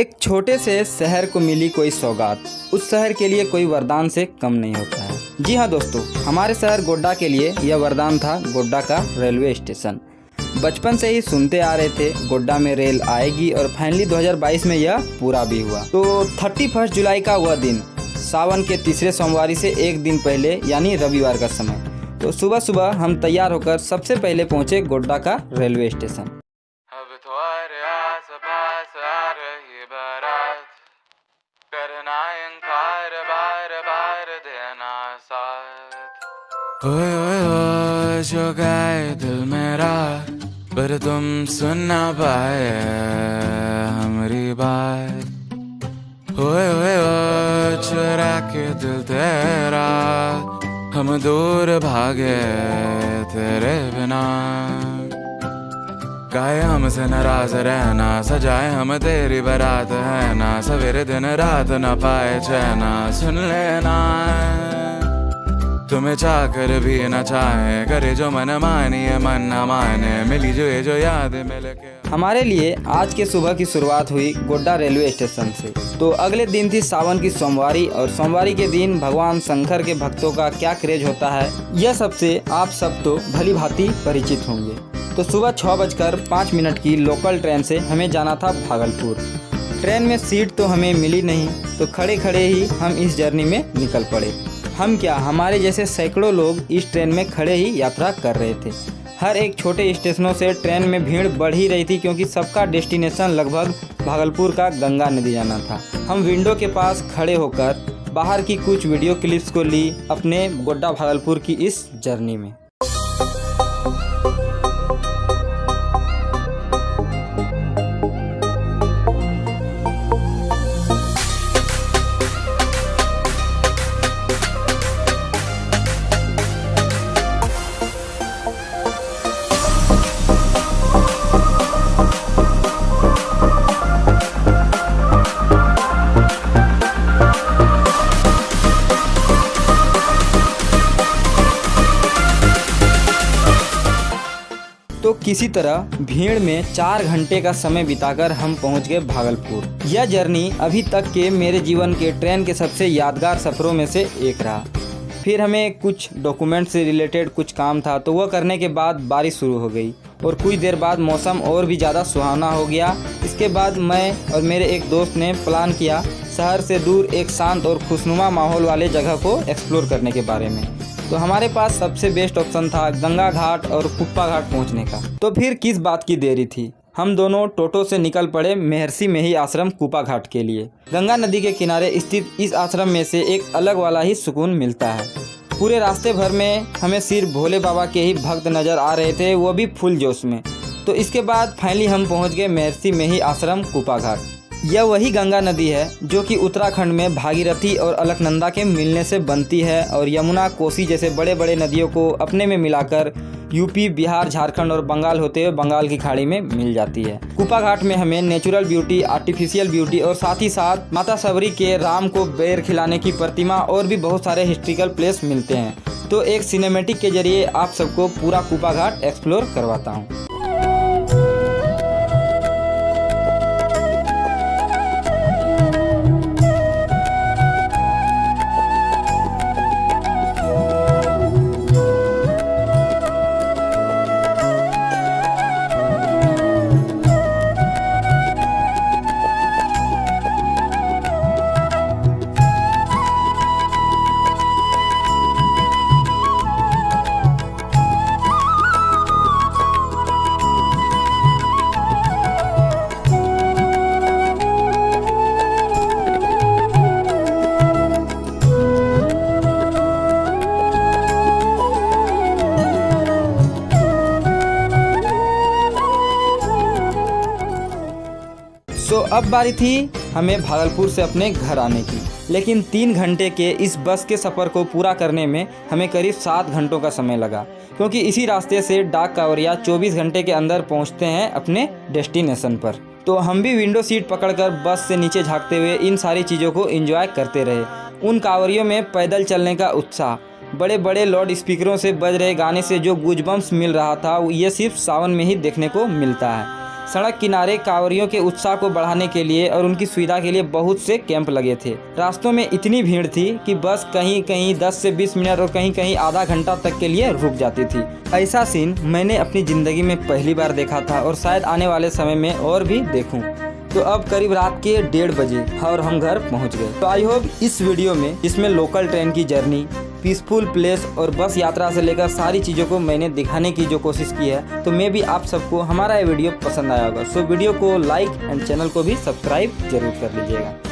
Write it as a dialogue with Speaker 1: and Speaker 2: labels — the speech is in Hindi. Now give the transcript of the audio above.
Speaker 1: एक छोटे से शहर को मिली कोई सौगात उस शहर के लिए कोई वरदान से कम नहीं होता है। जी हाँ दोस्तों, हमारे शहर गोड्डा के लिए यह वरदान था गोड्डा का रेलवे स्टेशन। बचपन से ही सुनते आ रहे थे गोड्डा में रेल आएगी और फाइनली 2022 में यह पूरा भी हुआ। तो 31 जुलाई का वह दिन, सावन के तीसरे सोमवार से एक दिन पहले यानी रविवार का समय, तो सुबह सुबह हम तैयार होकर सबसे पहले पहुंचे गोड्डा का रेलवे स्टेशन।
Speaker 2: अब तुम्हारे आस-पास आ रही बारात, करना इनकार बार बार देना साथ। ओए ओए ओए जो गाए दिल मेरा, पर तुम सुन ना पाए हमारी बात। ओए ओए ओए चुरा के दिल तेरा, हम दूर भागे तेरे बिना। गाए हमसे नाराज रहना, सजाए हम तेरी बारात है ना, सवेरे दिन रात न पाए चैना। सुन लेना तुम्हें चाहकर भी न चाहे, करे जो मन मानिए मन न माने, मिली जो याद मिल के।
Speaker 1: हमारे लिए आज के सुबह की शुरुआत हुई गोड्डा रेलवे स्टेशन से। तो अगले दिन थी सावन की सोमवारी, और सोमवारी के दिन भगवान शंकर के भक्तों का क्या क्रेज होता है, यह सबसे आप सब तो भली भांति परिचित होंगे। तो सुबह 6:05 की लोकल ट्रेन से हमें जाना था भागलपुर। ट्रेन में सीट तो हमें मिली नहीं, तो खड़े खड़े ही हम इस जर्नी में निकल पड़े। हम क्या, हमारे जैसे सैकड़ों लोग इस ट्रेन में खड़े ही यात्रा कर रहे थे। हर एक छोटे स्टेशनों से ट्रेन में भीड़ बढ़ ही रही थी, क्योंकि सबका डेस्टिनेशन लगभग भागलपुर का गंगा नदी जाना था। हम विंडो के पास खड़े होकर बाहर की कुछ वीडियो क्लिप्स को ली अपने गोड्डा भागलपुर की इस जर्नी में। तो किसी तरह भीड़ में 4 घंटे का समय बिताकर हम पहुंच गए भागलपुर। यह जर्नी अभी तक के मेरे जीवन के ट्रेन के सबसे यादगार सफ़रों में से एक रहा। फिर हमें कुछ डॉक्यूमेंट से रिलेटेड कुछ काम था, तो वह करने के बाद बारिश शुरू हो गई और कुछ देर बाद मौसम और भी ज़्यादा सुहावना हो गया। इसके बाद मैं और मेरे एक दोस्त ने प्लान किया शहर से दूर एक शांत और खुशनुमा माहौल वाले जगह को एक्सप्लोर करने के बारे में। तो हमारे पास सबसे बेस्ट ऑप्शन था गंगा घाट और कुप्पा घाट पहुंचने का। तो फिर किस बात की देरी थी, हम दोनों टोटो से निकल पड़े महर्षि मेही आश्रम कुप्पा घाट के लिए। गंगा नदी के किनारे स्थित इस आश्रम में से एक अलग वाला ही सुकून मिलता है। पूरे रास्ते भर में हमें सिर्फ भोले बाबा के ही भक्त नज़र आ रहे थे, वो भी फुल जोश में। तो इसके बाद फाइनली हम पहुँच गए महर्षि मेही आश्रम कुप्पा घाट। यह वही गंगा नदी है जो कि उत्तराखंड में भागीरथी और अलकनंदा के मिलने से बनती है, और यमुना, कोसी जैसे बड़े बड़े नदियों को अपने में मिलाकर यूपी, बिहार, झारखंड और बंगाल होते हुए बंगाल की खाड़ी में मिल जाती है। कुप्पा घाट में हमें नेचुरल ब्यूटी, आर्टिफिशियल ब्यूटी और साथ ही साथ माता सबरी के राम को बेर खिलाने की प्रतिमा और भी बहुत सारे हिस्ट्रिकल प्लेस मिलते हैं। तो एक सिनेमेटिक के जरिए आप सबको पूरा कुप्पा घाट एक्सप्लोर करवाता हूँ। तो अब बारी थी हमें भागलपुर से अपने घर आने की, लेकिन 3 घंटे के इस बस के सफ़र को पूरा करने में हमें करीब 7 घंटों का समय लगा, क्योंकि इसी रास्ते से डाक कांवरिया 24 घंटे के अंदर पहुंचते हैं अपने डेस्टिनेशन पर। तो हम भी विंडो सीट पकड़कर बस से नीचे झांकते हुए इन सारी चीज़ों को एंजॉय करते रहे। उन कांवरियों में पैदल चलने का उत्साह, बड़े बड़े लाउड स्पीकरों से बज रहे गाने से जो गूजबम्स मिल रहा था, ये सिर्फ सावन में ही देखने को मिलता है। सड़क किनारे कांवरियों के उत्साह को बढ़ाने के लिए और उनकी सुविधा के लिए बहुत से कैंप लगे थे। रास्तों में इतनी भीड़ थी कि बस कहीं कहीं 10 से 20 मिनट और कहीं कहीं आधा घंटा तक के लिए रुक जाती थी। ऐसा सीन मैंने अपनी ज़िंदगी में पहली बार देखा था और शायद आने वाले समय में और भी देखूं। तो अब करीब रात के 1:30 बजे और हम घर पहुंच गए। तो आई होप इस वीडियो में जिसमें लोकल ट्रेन की जर्नी, पीसफुल प्लेस और बस यात्रा से लेकर सारी चीज़ों को मैंने दिखाने की जो कोशिश की है, तो मैं भी आप सबको हमारा ये वीडियो पसंद आया होगा। सो वीडियो को लाइक एंड चैनल को भी सब्सक्राइब जरूर कर लीजिएगा।